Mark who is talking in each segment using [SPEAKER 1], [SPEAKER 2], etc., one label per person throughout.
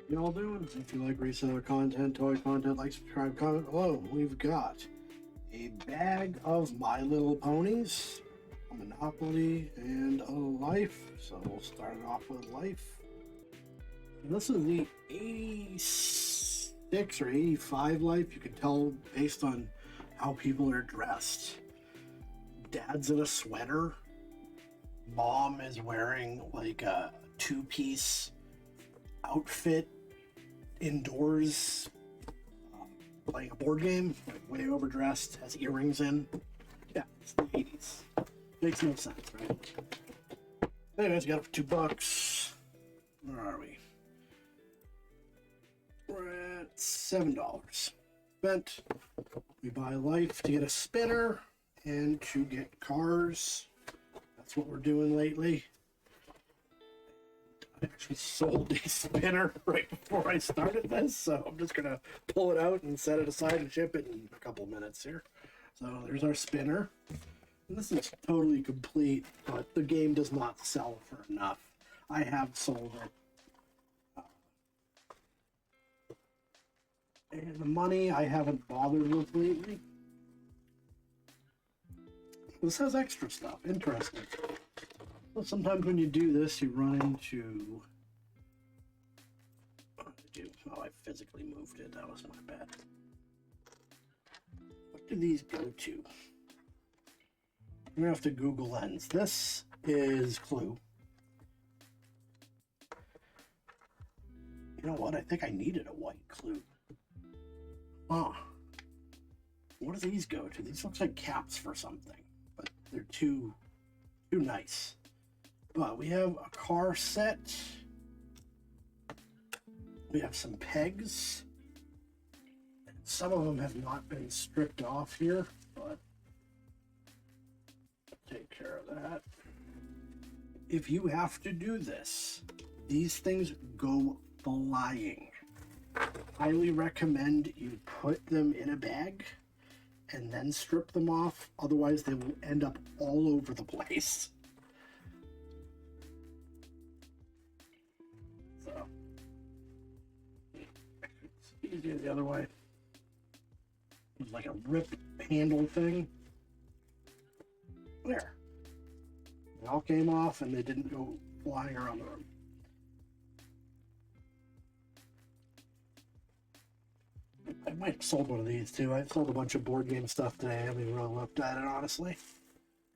[SPEAKER 1] Y'all doing? If you like reseller content, toy content, like, subscribe, comment below. We've got a bag of My Little Ponies, a Monopoly, and a Life. So we'll start it off with Life. And this is the 86 or 85 Life. You can tell based on how people are dressed. Dad's in a sweater. Mom is wearing like a two-piece outfit indoors, playing a board game, like way overdressed, has earrings in. Yeah, it's the 80s. Makes no sense, right? Anyways, got it for $2. Where are we? We're at $7. Spent. We buy Life to get a spinner and to get cars. That's what we're doing lately. I actually sold a spinner right before I started this, so I'm just gonna pull it out and set it aside and ship it in a couple minutes here. So there's our spinner. And this is totally complete, but the game does not sell for enough. I have sold it. And the money I haven't bothered with lately. This has extra stuff. Interesting. Well, sometimes when you do this, you run into... What did you... Oh, I physically moved it. That was my bad. What do these go to? I'm going to have to Google Lens. This is Clue. You know what? I think I needed a white Clue. Oh. What do these go to? These look like caps for something, but they're too nice. But we have a car set. We have some pegs. Some of them have not been stripped off here, but I'll take care of that. If you have to do this, these things go flying. Highly recommend you put them in a bag and then strip them off. Otherwise, they will end up all over the place. So, it's easier the other way. It's like a rip handle thing. There. They all came off and they didn't go flying around the room. I might have sold one of these too. I sold a bunch of board game stuff today. I haven't even really looked at it, honestly.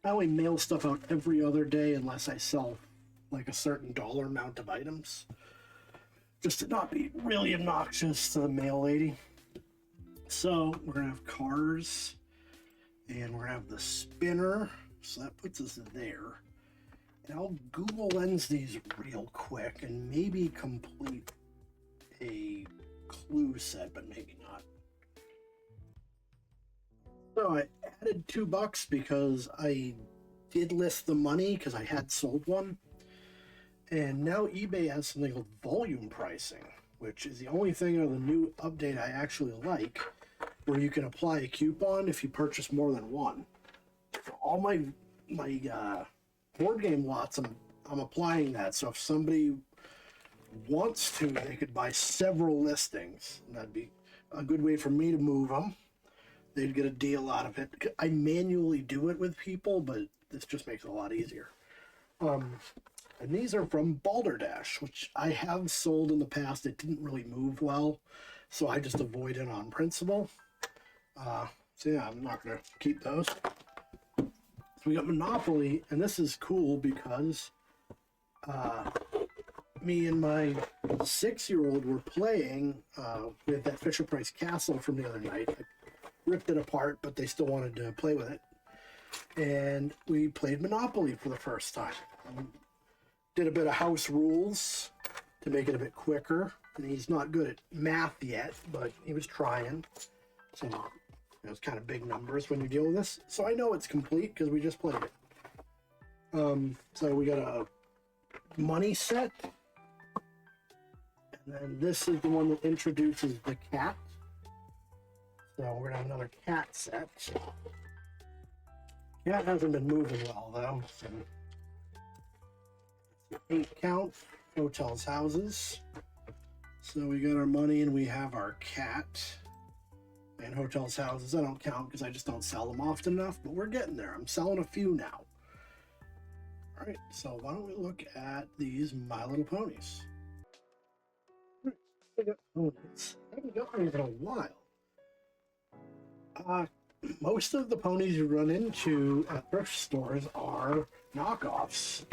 [SPEAKER 1] I only mail stuff out every other day unless I sell like a certain dollar amount of items. Just to not be really obnoxious to the mail lady. So we're going to have cars. And we're going to have the spinner. So that puts us there. And I'll Google Lens these real quick and maybe complete a Clue set, but maybe not. So I added $2 because I did list the money because I had sold one. And now eBay has something called volume pricing, which is the only thing of the new update I actually like, where you can apply a coupon if you purchase more than one. For all my board game lots, I'm applying that. So if somebody wants to, they could buy several listings, and that'd be a good way for me to move them. They'd get a deal out of it. I manually do it with people, but this just makes it a lot easier. And these are from Balderdash, which I have sold in the past. It didn't really move well, so I just avoid it on principle. So yeah, I'm not going to keep those. So we got Monopoly, and this is cool because me and my 6-year-old were playing with that Fisher-Price castle from the other night. I ripped it apart, but they still wanted to play with it. And we played Monopoly for the first time. Did a bit of house rules to make it a bit quicker. And he's not good at math yet, but he was trying. So it was kind of big numbers when you deal with this. So I know it's complete because we just played it. So we got a money set. And then this is the one that introduces the cat. So we're gonna have another cat set. Cat hasn't been moving well though. So 8 count, hotels, houses. So we got our money and we have our cat. And hotels, houses, I don't count because I just don't sell them often enough, but we're getting there. I'm selling a few now. All right, so why don't we look at these My Little Ponies? I got ponies. I haven't got one in a while. Most of the ponies you run into at thrift stores are knockoffs.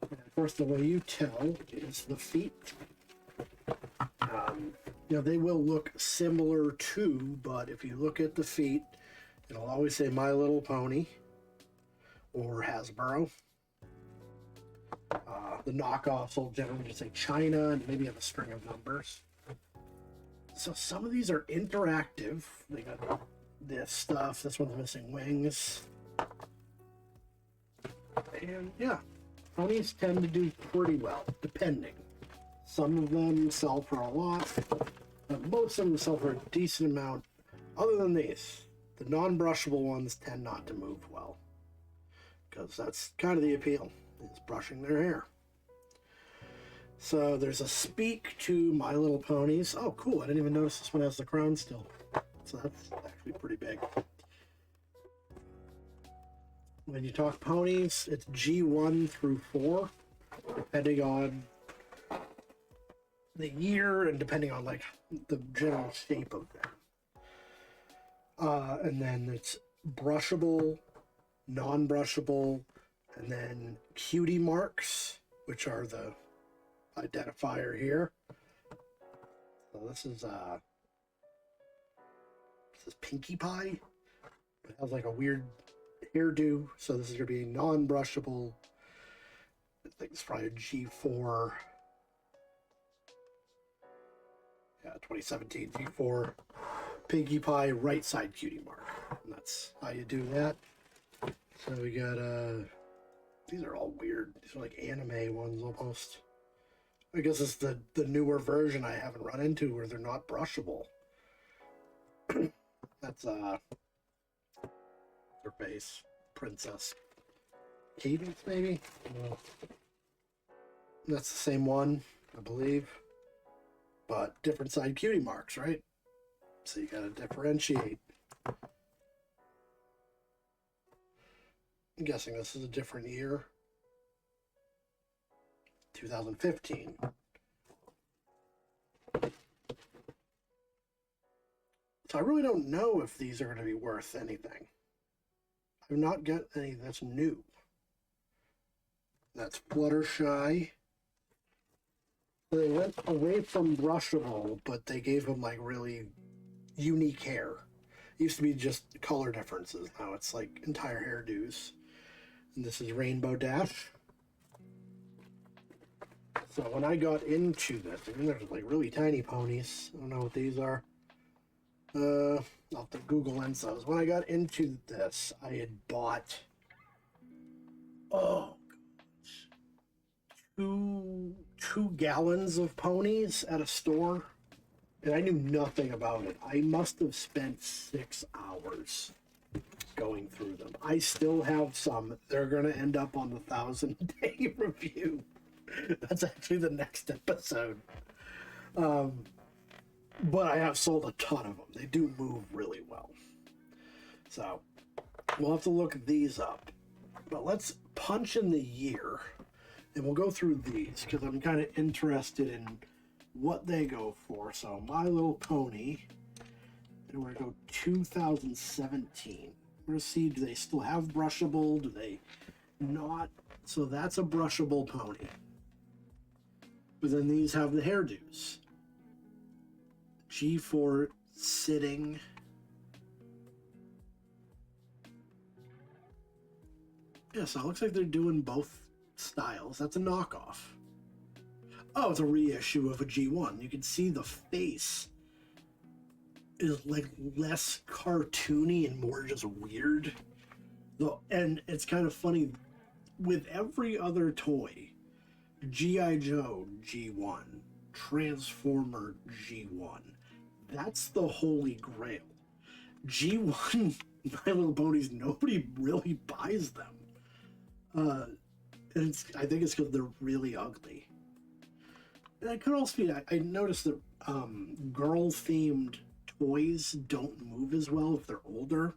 [SPEAKER 1] And of course, the way you tell is the feet. They will look similar to, but if you look at the feet, it'll always say My Little Pony or Hasbro. The knockoffs will generally just say China and maybe have a string of numbers. So some of these are interactive. They got this stuff. This one's missing wings. And yeah, ponies tend to do pretty well, depending. Some of them sell for a lot, but most of them sell for a decent amount. Other than these, the non-brushable ones tend not to move well, because that's kind of the appeal, is brushing their hair. So there's a speak to My Little Ponies. Oh, cool. I didn't even notice this one has the crown still. So that's actually pretty big. When you talk ponies, it's G1 through 4, depending on the year and depending on like the general shape of them. And then it's brushable, non-brushable, and then cutie marks, which are the identifier here. So this is Pinkie Pie. It has like a weird hairdo, so this is going to be non-brushable. I think it's probably a G4. Yeah, 2017 G4 Pinkie Pie right side cutie mark. And that's how you do that. So we got these are all weird. These are like anime ones almost. I guess it's the newer version I haven't run into where they're not brushable. That's her face. Princess Cadence, maybe? That's the same one, I believe. But different side cutie marks, right? So you gotta differentiate. I'm guessing this is a different year. 2015. So I really don't know if these are going to be worth anything. I've not got any that's new. That's Fluttershy. They went away from brushable, but they gave them like really unique hair. It used to be just color differences. Now it's like entire hairdos. And this is Rainbow Dash. So when I got into this, I mean, there's like really tiny ponies. I don't know what these are. I'll have to Google Ensos. When I got into this, I had bought, oh, two gallons of ponies at a store, and I knew nothing about it. I must have spent 6 hours going through them. I still have some. They're going to end up on the 1,000-day review. That's actually the next episode. But I have sold a ton of them. They do move really well. So we'll have to look these up. But let's punch in the year. And we'll go through these because I'm kind of interested in what they go for. So My Little Pony. And we're going to go 2017. We're going to see, do they still have brushable? Do they not? So that's a brushable pony. But then these have the hairdos. G4 sitting. Yeah, so it looks like they're doing both styles. That's a knockoff. Oh, it's a reissue of a G1. You can see the face is like less cartoony and more just weird. And it's kind of funny. With every other toy, G.I. Joe G1, Transformer G1, that's the holy grail. G1 My Little Ponies, nobody really buys them. And I think it's because they're really ugly. And it could also be, I noticed that girl-themed toys don't move as well if they're older.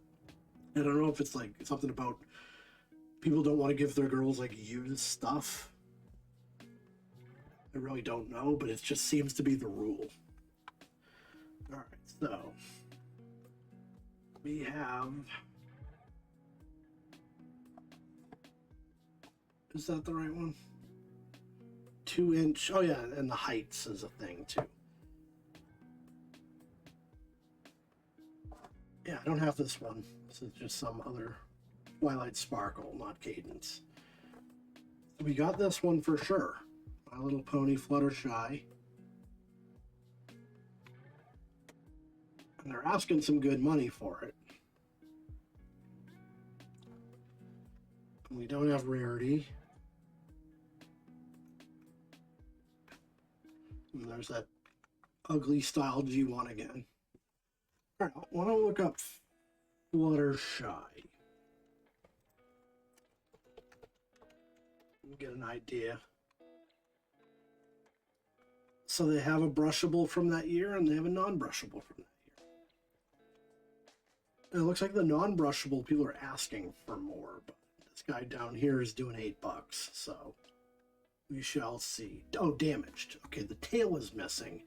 [SPEAKER 1] I don't know if it's like something about people don't want to give their girls like used stuff. I really don't know, but it just seems to be the rule. Alright, so we have... Is that the right one? 2-inch. Oh yeah, and the heights is a thing too. Yeah, I don't have this one. This is just some other Twilight Sparkle, not Cadence. We got this one for sure. My Little Pony Fluttershy. And they're asking some good money for it. We don't have rarity. And there's that ugly style G1 again. Alright, I want to look up Fluttershy. Get an idea. So they have a brushable from that year and they have a non-brushable from that year. And it looks like the non-brushable people are asking for more, but this guy down here is doing $8, so we shall see. Oh, damaged. Okay, the tail is missing.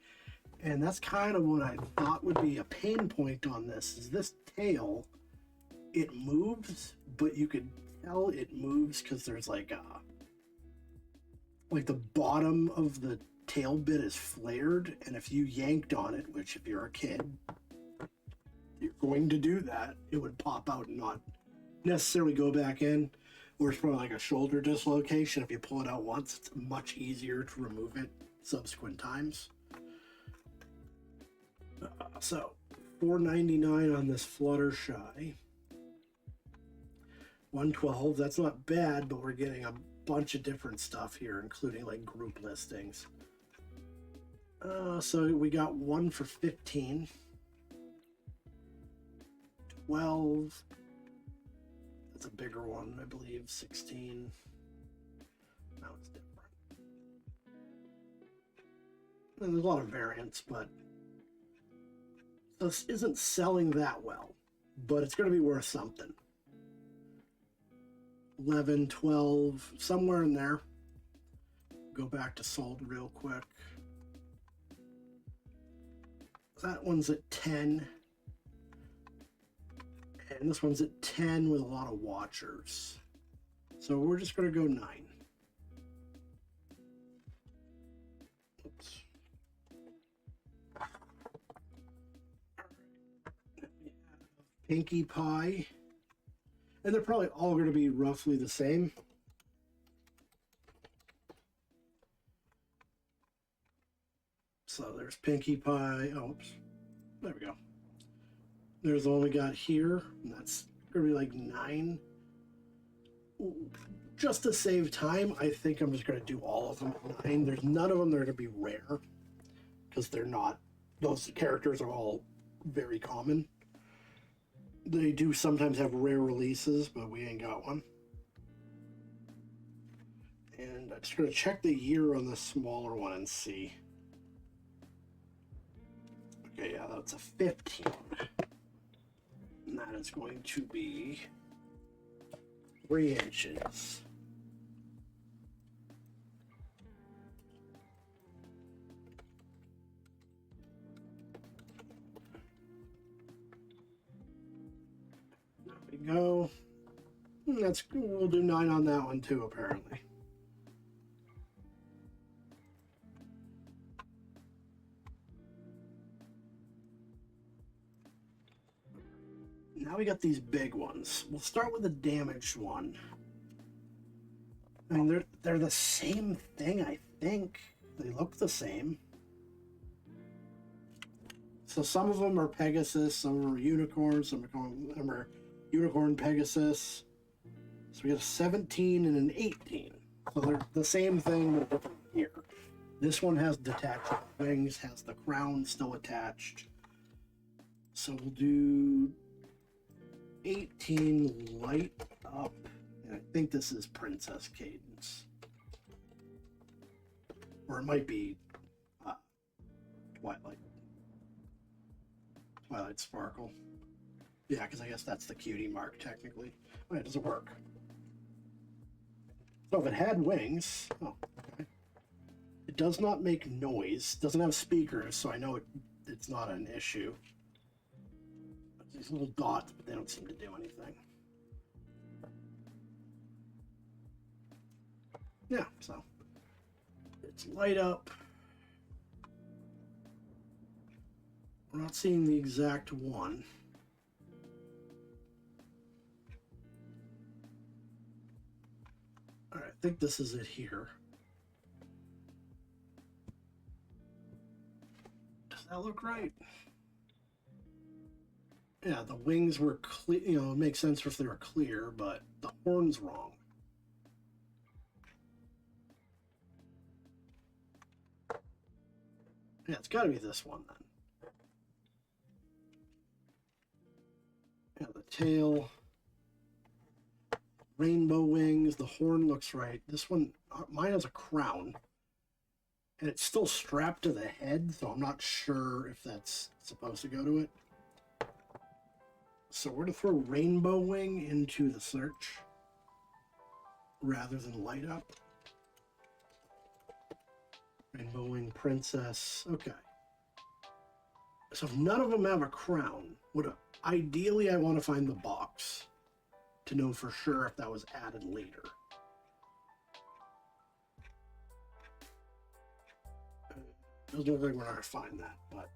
[SPEAKER 1] And that's kind of what I thought would be a pain point on this, is this tail, it moves, but you could tell it moves because there's like the bottom of the tail bit is flared, and if you yanked on it, which if you're a kid, you're going to do that, it would pop out and not necessarily go back in. Or it's probably like a shoulder dislocation. If you pull it out once, it's much easier to remove it subsequent times. So, $4.99 on this Fluttershy. $112, that's not bad, but we're getting a bunch of different stuff here, including like group listings. So we got one for $15. 12. That's a bigger one, I believe. 16. Now it's different. And there's a lot of variants, but this isn't selling that well. But it's going to be worth something. 11, 12, somewhere in there. Go back to sold real quick. That one's at 10. And this one's at 10 with a lot of watchers. So we're just going to go 9. Oops. All right. We have Pinkie Pie. And they're probably all going to be roughly the same. So there's Pinkie Pie. Oh, oops. There we go. There's the one we got here. And that's going to be like 9. Just to save time, I think I'm just going to do all of them at 9. There's none of them that are going to be rare. Because they're not. Those characters are all very common. They do sometimes have rare releases, but we ain't got one. And I'm just going to check the year on the smaller one and see. Okay, yeah, that's a 15. And that is going to be 3 inches. There we go. That's we'll do 9 on that one too, apparently. Now we got these big ones. We'll start with the damaged one. I mean, they're the same thing, I think. They look the same. So some of them are Pegasus, some of them are unicorns, some of them are unicorn Pegasus. So we got a 17 and an 18. So they're the same thing with a different year. This one has detachable wings, has the crown still attached. So we'll do 18 light up, and I think this is Princess Cadence, or it might be Twilight. Twilight Sparkle. Yeah, because I guess that's the cutie mark, technically. Wait, does it work? So if it had wings... Oh, okay. It does not make noise. Doesn't have speakers, so I know it's not an issue. These little dots, but they don't seem to do anything. Yeah, so it's light up. We're not seeing the exact one. All right, I think this is it here. Does that look right? Yeah, the wings were clear. You know, it makes sense if they were clear, but the horn's wrong. Yeah, it's got to be this one then. Yeah, the tail, rainbow wings, the horn looks right. This one, mine has a crown, and it's still strapped to the head, so I'm not sure if that's supposed to go to it. So we're going to throw rainbow wing into the search rather than light up. Rainbow wing princess. Okay. So if none of them have a crown, ideally I want to find the box to know for sure if that was added later. Doesn't look like we're not going to find that, but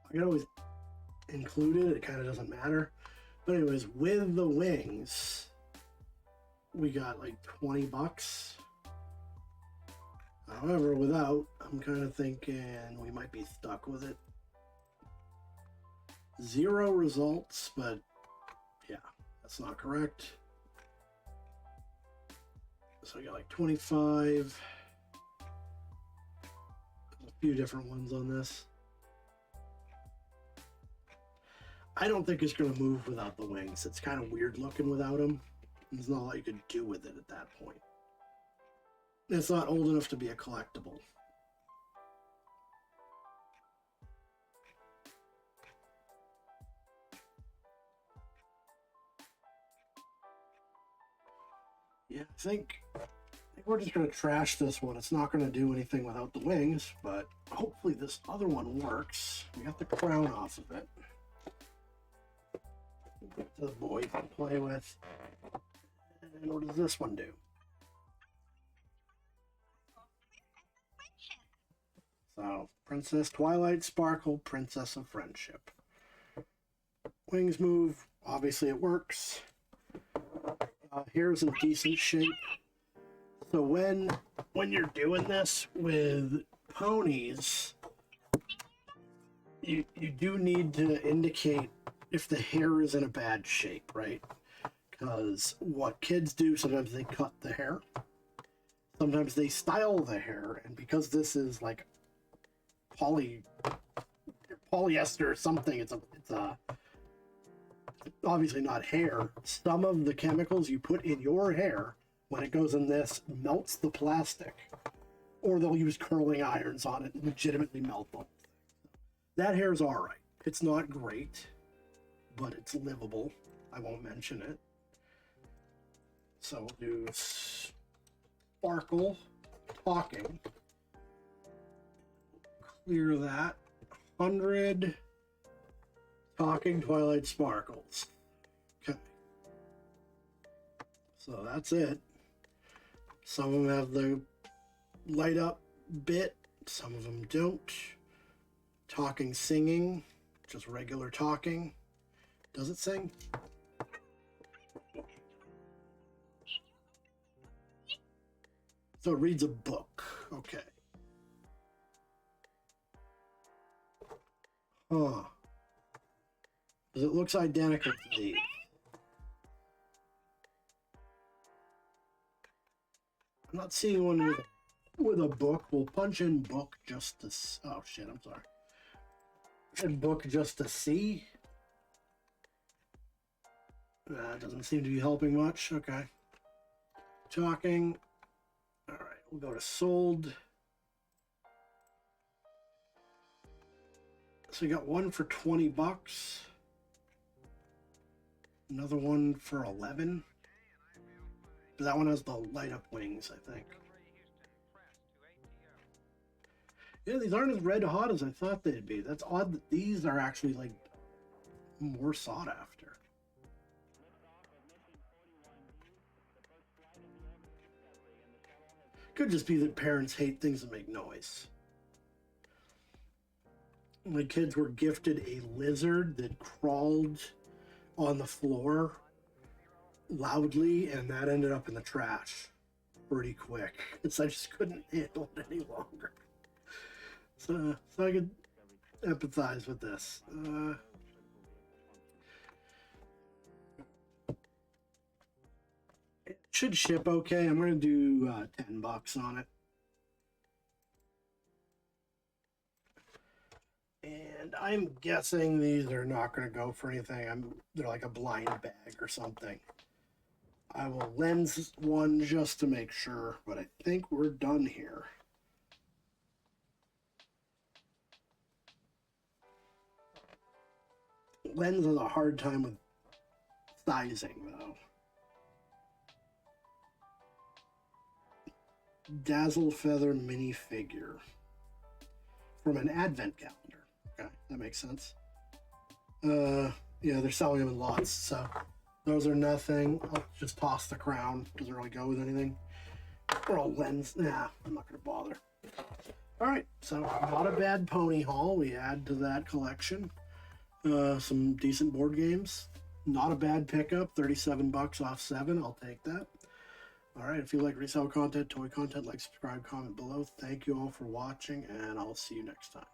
[SPEAKER 1] I can always include it. It kind of doesn't matter. But anyways, with the wings, we got like 20 bucks. However, without, I'm kind of thinking we might be stuck with it. 0 results, but yeah, that's not correct. So we got like 25. There's a few different ones on this. I don't think it's going to move without the wings. It's kind of weird looking without them. There's not a lot you could do with it at that point. It's not old enough to be a collectible. Yeah, I think we're just going to trash this one. It's not going to do anything without the wings, but hopefully this other one works. We got the crown off of it. The boy can play with. And what does this one do? So, Princess Twilight Sparkle, Princess of Friendship. Wings move. Obviously it works. Here's in decent shape. So when you're doing this with ponies, you do need to indicate if the hair is in a bad shape, right? Because what kids do, sometimes they cut the hair. Sometimes they style the hair, and because this is like polyester or something, it's obviously not hair. Some of the chemicals you put in your hair, when it goes in this, melts the plastic. Or they'll use curling irons on it and legitimately melt them. That hair's alright. It's not great, but it's livable. I won't mention it. So we'll do Sparkle Talking. Clear that. 100 Talking Twilight Sparkles. Okay. So that's it. Some of them have the light up bit, some of them don't. Talking, singing, just regular talking. Does it sing? So it reads a book. Okay. Huh. Because it looks identical to these. I'm not seeing one with a book. We'll punch in book just to... Oh, shit, I'm sorry. And book just to see. That doesn't seem to be helping much. Okay. talking. All right, we'll go to sold. So we got one for 20 bucks. Another one for 11. That one has the light up wings, I think. Yeah, these aren't as red hot as I thought they'd be. That's odd that these are actually like more sought after. Could just be that parents hate things that make noise. My kids were gifted a lizard that crawled on the floor loudly, and that ended up in the trash pretty quick. So I just couldn't handle it any longer. So I could empathize with this. It should ship okay. I'm going to do 10 bucks on it. And I'm guessing these are not going to go for anything. They're like a blind bag or something. I will lens one just to make sure, but I think we're done here. Lens has a hard time with sizing, though. Dazzle Feather minifigure from an advent calendar. Okay, that makes sense. Yeah, they're selling them in lots, so those are nothing. I'll just toss the crown. Doesn't really go with anything. Or a lens. Nah, I'm not going to bother. All right, so not a bad pony haul. We add to that collection. Some decent board games. Not a bad pickup. 37 bucks off 7. I'll take that. All right, if you like resale content, toy content, like, subscribe, comment below. Thank you all for watching, and I'll see you next time.